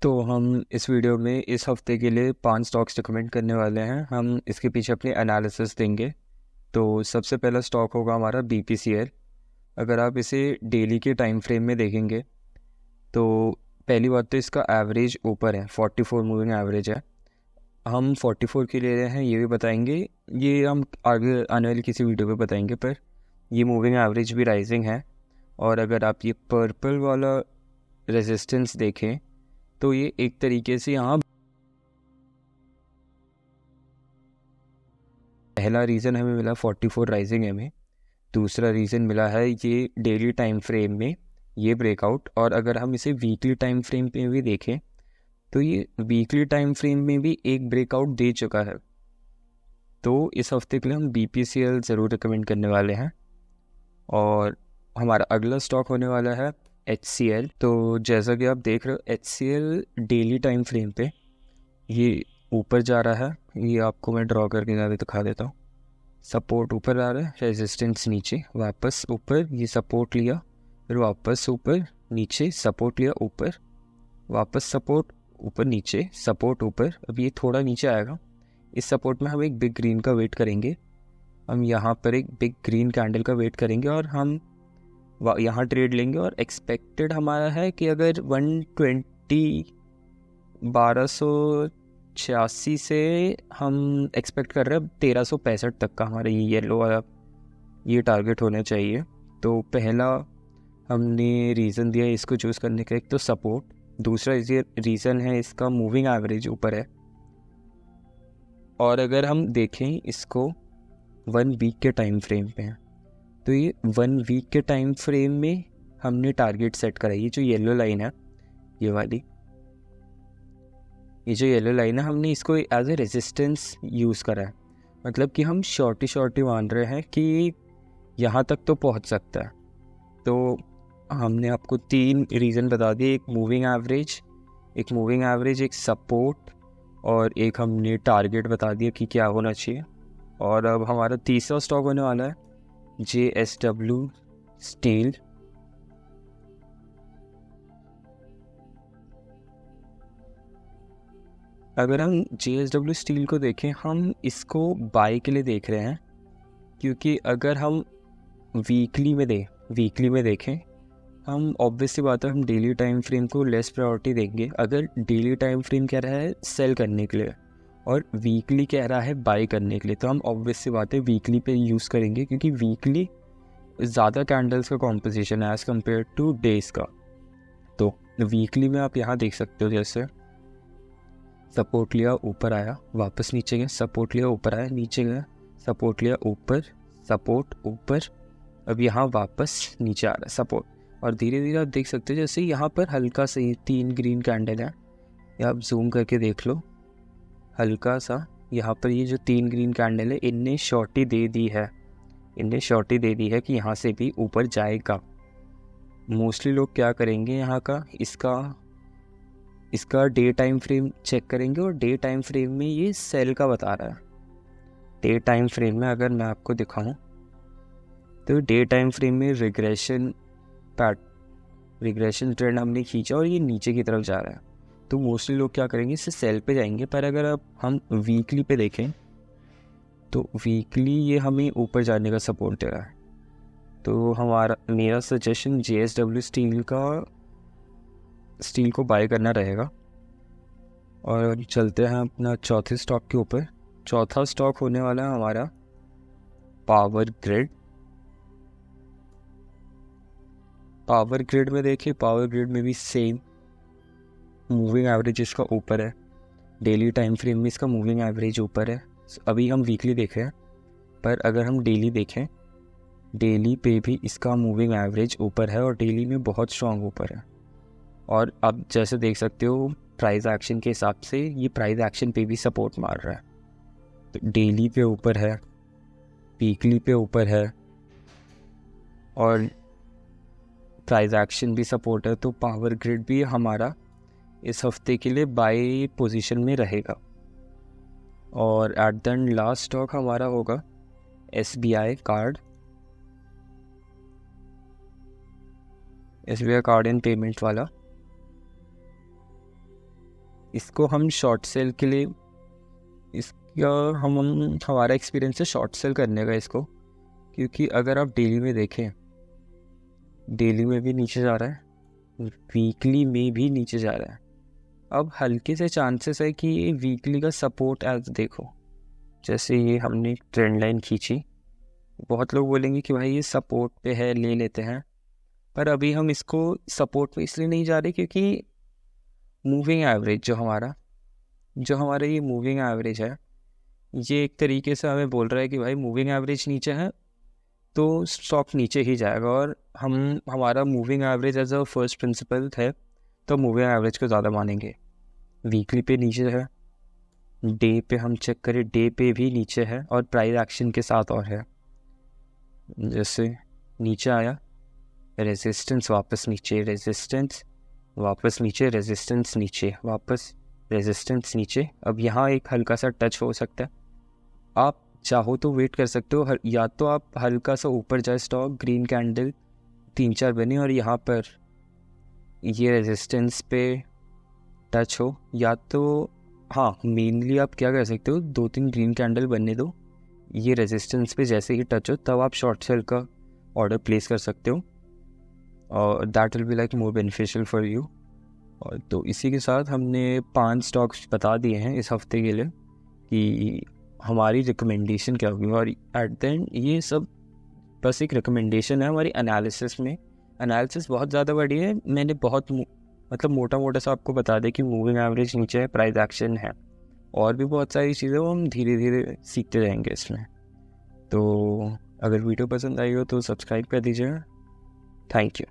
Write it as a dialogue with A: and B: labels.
A: तो हम इस वीडियो में इस हफ्ते के लिए 5 स्टॉक्स रिकमेंड करने वाले हैं। हम इसके पीछे अपनी एनालिसिस देंगे। तो सबसे पहला स्टॉक होगा हमारा BPCL। अगर आप इसे डेली के टाइम फ्रेम में देखेंगे तो पहली बात तो इसका एवरेज ऊपर है, 44 मूविंग एवरेज है। हम 44 की ले रहे हैं ये भी बताएंगे, ये हम आगे आने वाली किसी वीडियो पे बताएंगे, पर ये मूविंग एवरेज भी राइजिंग है। और अगर आप ये पर्पल वाला रेजिस्टेंस देखें तो ये एक तरीके से यहाँ पहला रीज़न हमें मिला 44 राइजिंग हमें। दूसरा रीज़न मिला है ये डेली टाइम फ्रेम में ये ब्रेकआउट। और अगर हम इसे वीकली टाइम फ्रेम पे भी देखें तो ये वीकली टाइम फ्रेम में भी एक ब्रेकआउट दे चुका है। तो इस हफ्ते के लिए हम BPCL ज़रूर रिकमेंड करने वाले हैं। और हमारा अगला स्टॉक होने वाला है HCL। तो जैसा कि आप देख रहे हो HCL डेली टाइम फ्रेम पे ये ऊपर जा रहा है। ये आपको मैं ड्रॉ करके ज़्यादा दिखा देता हूँ। सपोर्ट ऊपर आ रहा है, रेजिस्टेंस नीचे, वापस ऊपर, ये सपोर्ट लिया, फिर वापस ऊपर, नीचे, सपोर्ट लिया, ऊपर, वापस सपोर्ट, ऊपर, नीचे, सपोर्ट, ऊपर। अब ये थोड़ा नीचे आएगा। इस सपोर्ट में हम एक बिग ग्रीन का वेट करेंगे। हम यहाँ पर एक बिग ग्रीन कैंडल का वेट करेंगे और हम यहाँ ट्रेड लेंगे। और एक्सपेक्टेड हमारा है कि अगर 120 1286 से हम एक्सपेक्ट कर रहे हैं 1365 तक का हमारा ये येलो वाला ये टारगेट होना चाहिए। तो पहला हमने रीज़न दिया इसको चूज़ करने का, एक तो सपोर्ट, दूसरा रीज़न है इसका मूविंग एवरेज ऊपर है। और अगर हम देखें इसको 1 वीक के टाइम फ्रेम पे हैं तो ये 1 वीक के टाइम फ्रेम में हमने टारगेट सेट करा। ये जो येलो लाइन है, ये वाली, ये जो येलो लाइन है, हमने इसको एज ए रेजिस्टेंस यूज़ करा है। मतलब कि हम शॉर्टी मान रहे हैं कि यहाँ तक तो पहुँच सकता है। तो हमने आपको 3 रीज़न बता दिए, एक मूविंग एवरेज, एक सपोर्ट, और एक हमने टारगेट बता दिया कि क्या होना चाहिए। और अब हमारा तीसरा स्टॉक होने वाला है JSW स्टील। अगर हम JSW स्टील को देखें, हम इसको बाय के लिए देख रहे हैं, क्योंकि अगर हम वीकली में देखें, हम ऑब्वियस सी बात है हम डेली टाइम फ्रेम को लेस प्रायोरिटी देंगे। अगर डेली टाइम फ्रेम कह रहा है सेल करने के लिए और वीकली कह रहा है बाय करने के लिए, तो हम ऑब्वियस सी बात है वीकली पे यूज़ करेंगे, क्योंकि वीकली ज़्यादा कैंडल्स का कॉम्पोजिशन है एज़ कम्पेयर टू डेज का। तो वीकली में आप यहाँ देख सकते हो, जैसे सपोर्ट लिया, ऊपर आया, वापस नीचे गया, सपोर्ट लिया, ऊपर आया, नीचे गया, सपोर्ट लिया, ऊपर, सपोर्ट, ऊपर, अब यहाँ वापस नीचे आ रहा है सपोर्ट। और धीरे धीरे आप देख सकते हो जैसे यहाँ पर हल्का सा 3 ग्रीन कैंडल है, या आप जूम करके देख लो, हल्का सा यहाँ पर ये जो 3 ग्रीन कैंडल है इनने शॉर्टी दे दी है कि यहाँ से भी ऊपर जाएगा। मोस्टली लोग क्या करेंगे, यहाँ का इसका डे टाइम फ्रेम चेक करेंगे, और डे टाइम फ्रेम में ये सेल का बता रहा है। डे टाइम फ्रेम में अगर मैं आपको दिखाऊं तो डे टाइम फ्रेम में रिग्रेशन ट्रेंड हमने खींचा और ये नीचे की तरफ जा रहा है। तो मोस्टली लोग क्या करेंगे, इससे सेल पे जाएंगे। पर अगर अब हम वीकली पे देखें तो वीकली ये हमें ऊपर जाने का सपोर्ट दे रहा है। तो मेरा सजेशन JSW स्टील को बाय करना रहेगा। और चलते हैं अपना चौथे स्टॉक के ऊपर। चौथा स्टॉक होने वाला है हमारा पावर ग्रिड में देखिए, पावर ग्रिड में भी सेम मूविंग एवरेज इसका ऊपर है। डेली टाइम फ्रेम में इसका मूविंग एवरेज ऊपर है। अभी हम वीकली देख रहे हैं, पर अगर हम डेली देखें, डेली पे भी इसका मूविंग एवरेज ऊपर है और डेली में बहुत स्ट्रॉन्ग ऊपर है। और अब जैसे देख सकते हो प्राइस एक्शन के हिसाब से ये प्राइस एक्शन पे भी सपोर्ट मार रहा है। तो डेली पे ऊपर है, वीकली पे ऊपर है, और प्राइस एक्शन भी सपोर्ट है। तो पावर ग्रिड भी हमारा इस हफ्ते के लिए बाय पोजीशन में रहेगा। और at the end last stock हमारा होगा SBI कार्ड एंड पेमेंट वाला। इसको हम शॉर्ट सेल के लिए, इसका हमारा एक्सपीरियंस है शॉर्ट सेल करने का इसको, क्योंकि अगर आप डेली में देखें, डेली में भी नीचे जा रहा है, वीकली में भी नीचे जा रहा है। अब हल्के से चांसेस है कि ये वीकली का सपोर्ट एज देखो, जैसे ये हमने ट्रेंड लाइन खींची, बहुत लोग बोलेंगे कि भाई ये सपोर्ट पे है, ले लेते हैं, पर अभी हम इसको सपोर्ट पे इसलिए नहीं जा रहे क्योंकि मूविंग एवरेज जो हमारा ये मूविंग एवरेज है, ये एक तरीके से हमें बोल रहा है कि भाई मूविंग एवरेज नीचे है तो स्टॉक नीचे ही जाएगा, और हमारा moving average as a first principle है तो मूविंग एवरेज को ज़्यादा मानेंगे। वीकली पे नीचे है, डे पे हम चेक करें, डे पे भी नीचे है और प्राइस एक्शन के साथ और है। जैसे नीचे आया, रेजिस्टेंस वापस नीचे, रेजिस्टेंस वापस नीचे, रेजिस्टेंस नीचे, वापस रेजिस्टेंस नीचे। अब यहाँ एक हल्का सा टच हो सकता है, आप चाहो तो वेट कर सकते हो, या तो आप हल्का सा ऊपर जाए स्टॉक, ग्रीन कैंडल 3-4 बने और यहाँ पर ये रेजिस्टेंस पे टच हो, या तो हाँ मेनली आप क्या कर सकते हो, 2-3 ग्रीन कैंडल बनने दो, ये रेजिस्टेंस पे जैसे ही टच हो तब आप शॉर्ट सेल का ऑर्डर प्लेस कर सकते हो, और that will be like more beneficial for you. और तो इसी के साथ हमने 5 स्टॉक्स बता दिए हैं इस हफ्ते के लिए कि हमारी रिकमेंडेशन क्या होगी, और एट द एंड ये सब बस एक रिकमेंडेशन है हमारी एनालिसिस में। एनालिसिस बहुत ज़्यादा बड़ी है, मैंने बहुत मतलब मोटा मोटा सा आपको बता दें कि मूविंग एवरेज नीचे है, प्राइस एक्शन है, और भी बहुत सारी चीज़ें वो हम धीरे धीरे सीखते जाएंगे इसमें। तो अगर वीडियो पसंद आई हो तो सब्सक्राइब कर दीजिएगा। Thank you.